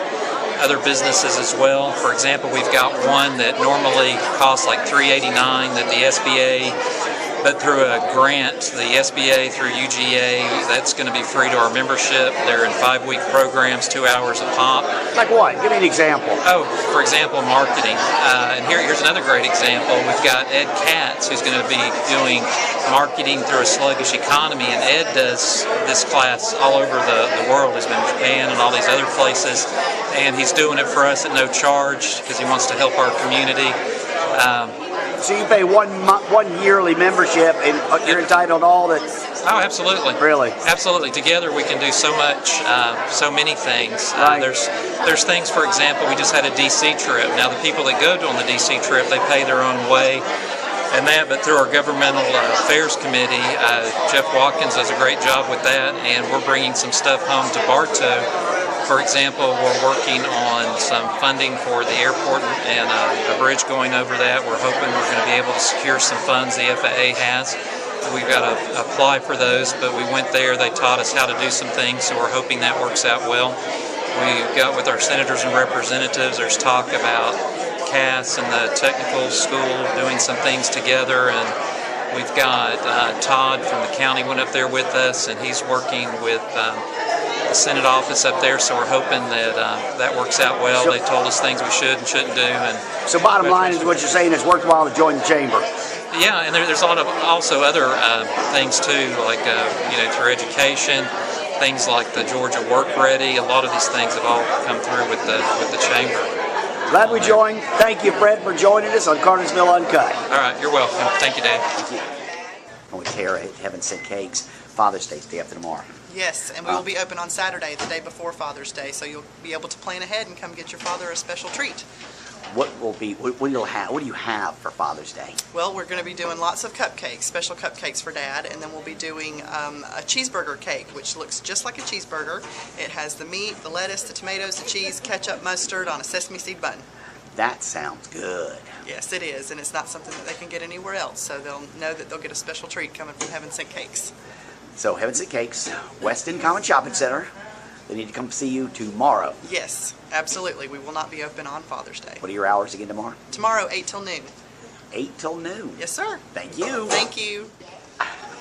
other businesses as well. For example, we've got one that normally costs like $3.89 that the SBA, but through a grant, the SBA through UGA, that's going to be free to our membership. They're in 5-week programs, 2 hours a pop. Like what? Give me an example. Oh, for example, marketing. And here's another great example. We've got Ed Katz, who's going to be doing marketing through a sluggish economy, and Ed does this class all over the world. He's been in Japan and all these other places, and he's doing it for us at no charge because he wants to help our community. So you pay one yearly membership, and you're entitled to all that. Oh, absolutely. Really? Absolutely. Together we can do so much, so many things. Right. There's things, for example, we just had a DC trip. Now the people that go on the DC trip, they pay their own way and that, but through our governmental affairs committee, Jeff Watkins does a great job with that, and we're bringing some stuff home to Bartow. For example, we're working on some funding for the airport and a bridge going over that. We're hoping we're going to be able to secure some funds the FAA has. We've got to apply for those, but we went there. They taught us how to do some things, so we're hoping that works out well. We've got with our senators and representatives, there's talk about Cass and the technical school doing some things together, and we've got Todd from the county went up there with us, and he's working with the Senate office up there, so we're hoping that that works out well. They told us things we should and shouldn't do. And so bottom line is what you're saying, it's worthwhile to join the chamber. Yeah, and there's a lot of also other things too, like you know, through education, things like the Georgia Work Ready. A lot of these things have all come through with the chamber. Glad we joined. Thank you, Fred, for joining us on Cartersville Uncut. All right, you're welcome. Thank you, Dad. Thank you. I'm with Tara at Heaven Sent Cakes. Father's Day's day after tomorrow. Yes, and we will be open on Saturday, the day before Father's Day, so you'll be able to plan ahead and come get your father a special treat. What do you have for Father's Day? Well, we're going to be doing lots of cupcakes, special cupcakes for Dad, and then we'll be doing a cheeseburger cake, which looks just like a cheeseburger. It has the meat, the lettuce, the tomatoes, the cheese, ketchup, mustard on a sesame seed bun. That sounds good. Yes, it is, and it's not something that they can get anywhere else, so they'll know that they'll get a special treat coming from Heaven Sent Cakes. So Heaven Sent Cakes, West End Common Shopping Center. They need to come see you tomorrow. Yes, absolutely. We will not be open on Father's Day. What are your hours again tomorrow? Tomorrow, 8 till noon. 8 till noon? Yes, sir. Thank you. Thank you.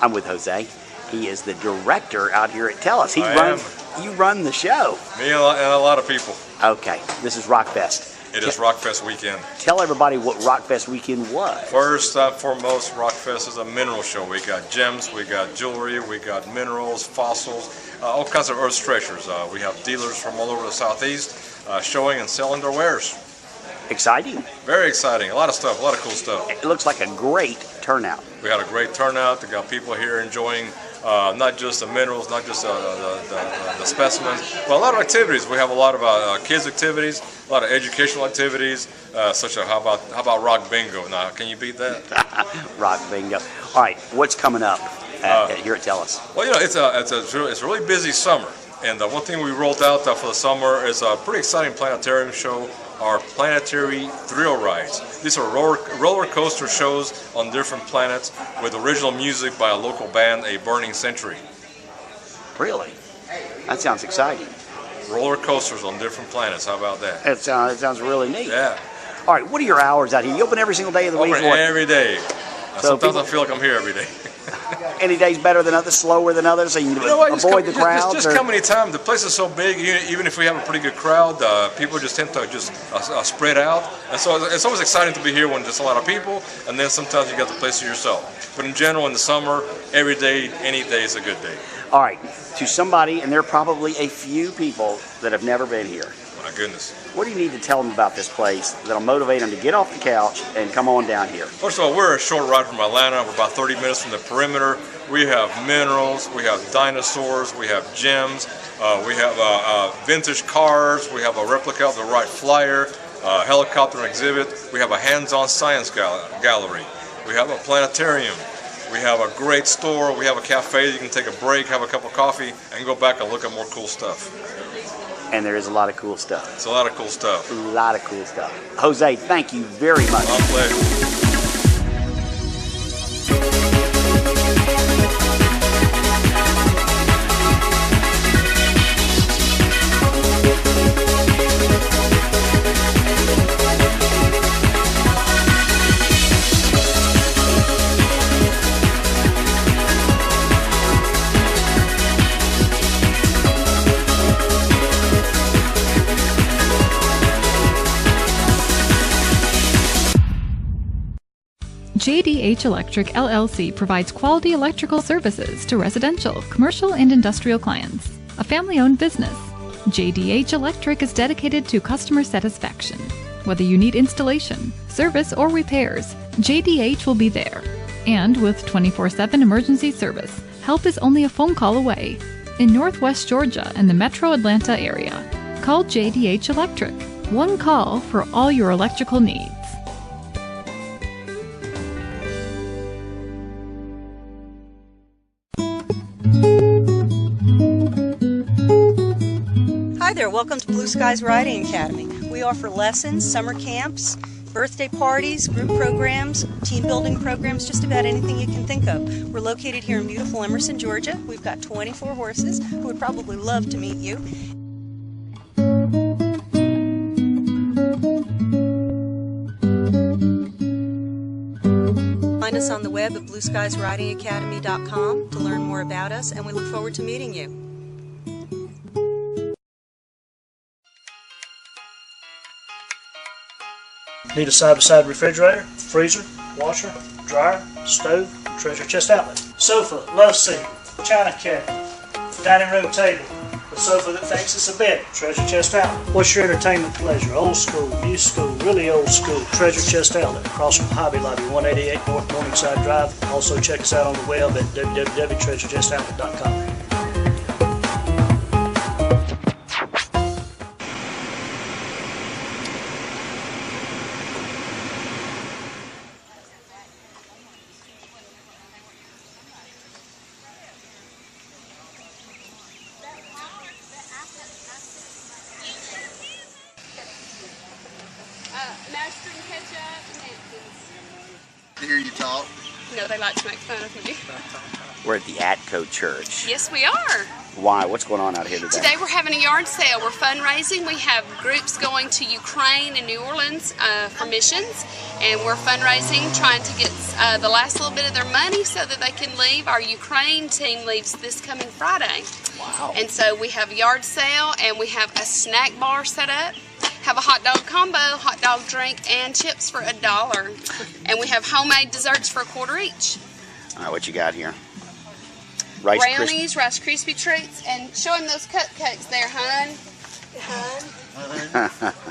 I'm with Jose. He is the director out here at Tellus. You run the show. Me and a lot of people. Okay, this is Rockfest. It is Rockfest weekend. Tell everybody what Rockfest weekend was. First and foremost, Rockfest is a mineral show. We got gems, we got jewelry, we got minerals, fossils, all kinds of earth treasures. We have dealers from all over the Southeast showing and selling their wares. Exciting. Very exciting. A lot of stuff, a lot of cool stuff. It looks like a great turnout. We had a great turnout. We got people here enjoying not just the minerals, not just the specimens, but a lot of activities. We have a lot of kids activities, a lot of educational activities, such as how about rock bingo? Now, can you beat that? Rock bingo. All right, what's coming up here at Tellus? Well, you know, it's a really busy summer, and one thing we rolled out for the summer is a pretty exciting planetarium show. Our planetary thrill rides. These are roller coaster shows on different planets with original music by a local band, A Burning Century. Really? That sounds exciting. Roller coasters on different planets. How about that? That sounds really neat. Yeah. All right, what are your hours out here? You open every single day of the week? Open every day. So Sometimes I feel like I'm here every day. Any days better than others, slower than others, so you can avoid the crowds? Just come anytime. The place is so big, even if we have a pretty good crowd, people just tend to just spread out. And so it's always exciting to be here when there's a lot of people, and then sometimes you got the place to yourself. But in general, in the summer, every day, any day is a good day. All right, to somebody, and there are probably a few people that have never been here. My goodness. What do you need to tell them about this place that'll motivate them to get off the couch and come on down here? First of all, we're a short ride from Atlanta. We're about 30 minutes from the perimeter. We have minerals, we have dinosaurs, we have gems, we have vintage cars, we have a replica of the Wright Flyer, helicopter exhibit, we have a hands-on science gallery, we have a planetarium, we have a great store, we have a cafe that you can take a break, have a cup of coffee, and go back and look at more cool stuff. And there is a lot of cool stuff. It's a lot of cool stuff. A lot of cool stuff. Jose, thank you very much. My pleasure. JDH Electric LLC provides quality electrical services to residential, commercial, and industrial clients. A family-owned business, JDH Electric is dedicated to customer satisfaction. Whether you need installation, service, or repairs, JDH will be there. And with 24/7 emergency service, help is only a phone call away. In Northwest Georgia and the Metro Atlanta area, call JDH Electric. One call for all your electrical needs. Hi there, welcome to Blue Skies Riding Academy. We offer lessons, summer camps, birthday parties, group programs, team building programs, just about anything you can think of. We're located here in beautiful Emerson, Georgia. We've got 24 horses who would probably love to meet you. Find us on the web at blueskiesridingacademy.com to learn more about us, and we look forward to meeting you. Need a side-by-side refrigerator, freezer, washer, dryer, stove, treasure chest outlet. Sofa, love seat, china cabinet, dining room table, the sofa that thinks it's a bed, treasure chest outlet. What's your entertainment pleasure? Old school, new school, really old school, treasure chest outlet across from Hobby Lobby, 188 North Morningside Drive. Also check us out on the web at www.treasurechestout.com. Mustard and ketchup and napkins. To hear you talk. No, they like to make fun of me. We're at the Atco Church. Yes, we are. Why? What's going on out here today? Today we're having a yard sale. We're fundraising. We have groups going to Ukraine and New Orleans for missions, and we're fundraising, trying to get the last little bit of their money so that they can leave. Our Ukraine team leaves this coming Friday. Wow. And so we have a yard sale, and we have a snack bar set up. Have a hot dog combo, hot dog drink, and chips for $1. And we have homemade desserts for $1 each. All right, what you got here? Brownies, Rice Krispie treats, and show him those cupcakes there, hun.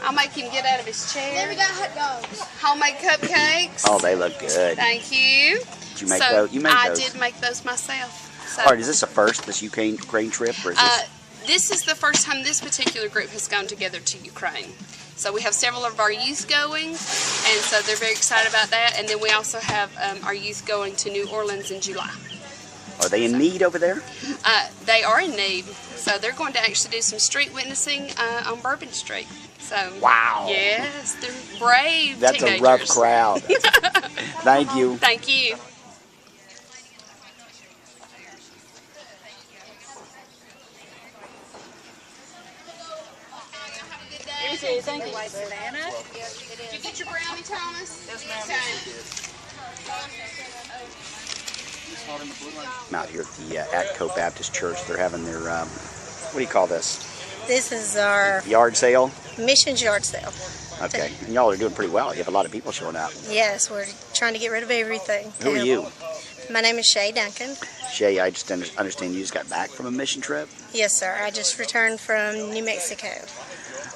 I'll make him get out of his chair. Then we got hot dogs. Homemade cupcakes. Oh, they look good. Thank you. Did you make those? You made those? I did make those myself. So, all right, is this a first, this Ukraine trip? Or is this... This is the first time this particular group has gone together to Ukraine. So we have several of our youth going, and so they're very excited about that. And then we also have our youth going to New Orleans in July. Are they in need over there? They are in need. So they're going to actually do some street witnessing on Bourbon Street. So wow. Yes, they're brave That's teenagers. a rough crowd. Thank you. Thank you. too. Thank you. Savannah. Did you get your brownie, Thomas? Yes, ma'am. I'm out here at the Atco Baptist Church. They're having their, what do you call this? This is our Yard sale? missions yard sale. Okay. And y'all are doing pretty well. You have a lot of people showing up. Yes, we're trying to get rid of everything. Who are you? My name is Shay Duncan. Shay, I just understand you just got back from a mission trip? Yes, sir. I just returned from New Mexico.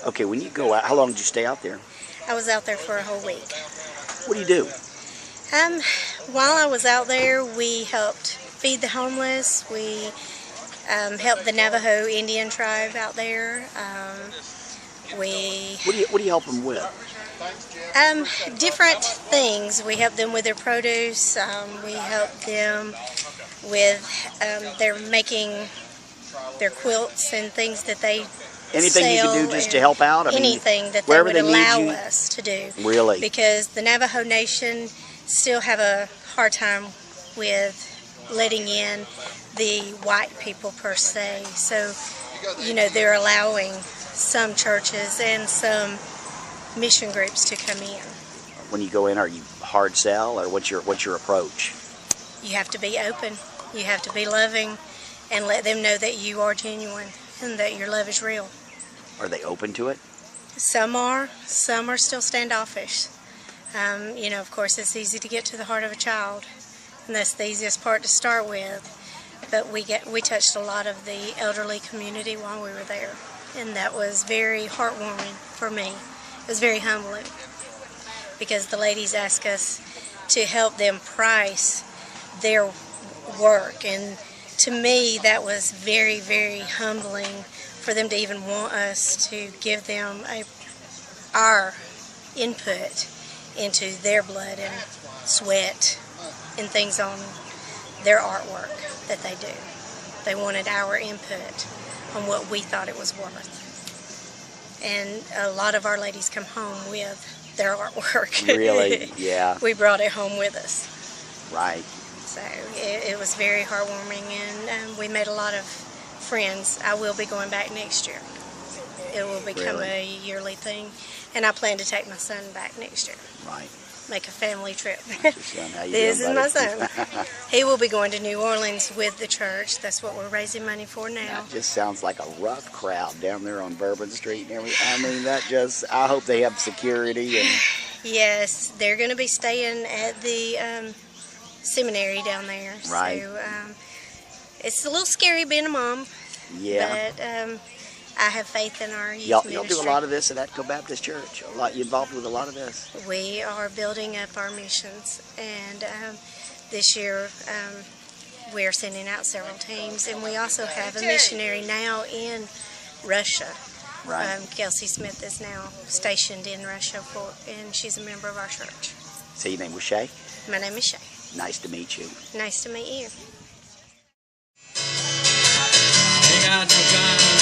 Okay, when you go out, how long did you stay out there? I was out there for a whole week. What do you do? While I was out there, we helped feed the homeless. We helped the Navajo Indian tribe out there. What do you help them with? Different things. We help them with their produce. We help them with they're making their quilts and things that they Anything you can do just to help out? Anything that they would allow us to do. Really? Because the Navajo Nation still have a hard time with letting in the white people per se. So, you know, they're allowing some churches and some mission groups to come in. When you go in, are you hard sell, or what's your approach? You have to be open. You have to be loving and let them know that you are genuine and that your love is real. Are they open to it? Some are still standoffish. You know, of course, it's easy to get to the heart of a child, and that's the easiest part to start with. But we touched a lot of the elderly community while we were there, and that was very heartwarming for me. It was very humbling because the ladies asked us to help them price their work, and to me that was very, very humbling for them to even want us to give them our input into their blood and sweat and things on their artwork that they do. They wanted our input on what we thought it was worth. And a lot of our ladies come home with their artwork. Really? Yeah. We brought it home with us. Right. So it was very heartwarming, and we made a lot of friends. I will be going back next year. It will become a yearly thing, and I plan to take my son back next year. Right. Make a family trip. This is my son. He will be going to New Orleans with the church. That's what we're raising money for now. That just sounds like a rough crowd down there on Bourbon Street and everything. I mean, I hope they have security. And yes, they're going to be staying at the seminary down there. Right. So it's a little scary being a mom. Yeah. But I have faith in our youth y'all ministry. do a lot of this at Atco Baptist Church. You involved with a lot of this. We are building up our missions, and this year we are sending out several teams, and we also have a missionary now in Russia. Right. Kelsey Smith is now stationed in Russia, and she's a member of our church. So your name was Shay? My name is Shay. Nice to meet you. Nice to meet you. They got no gun.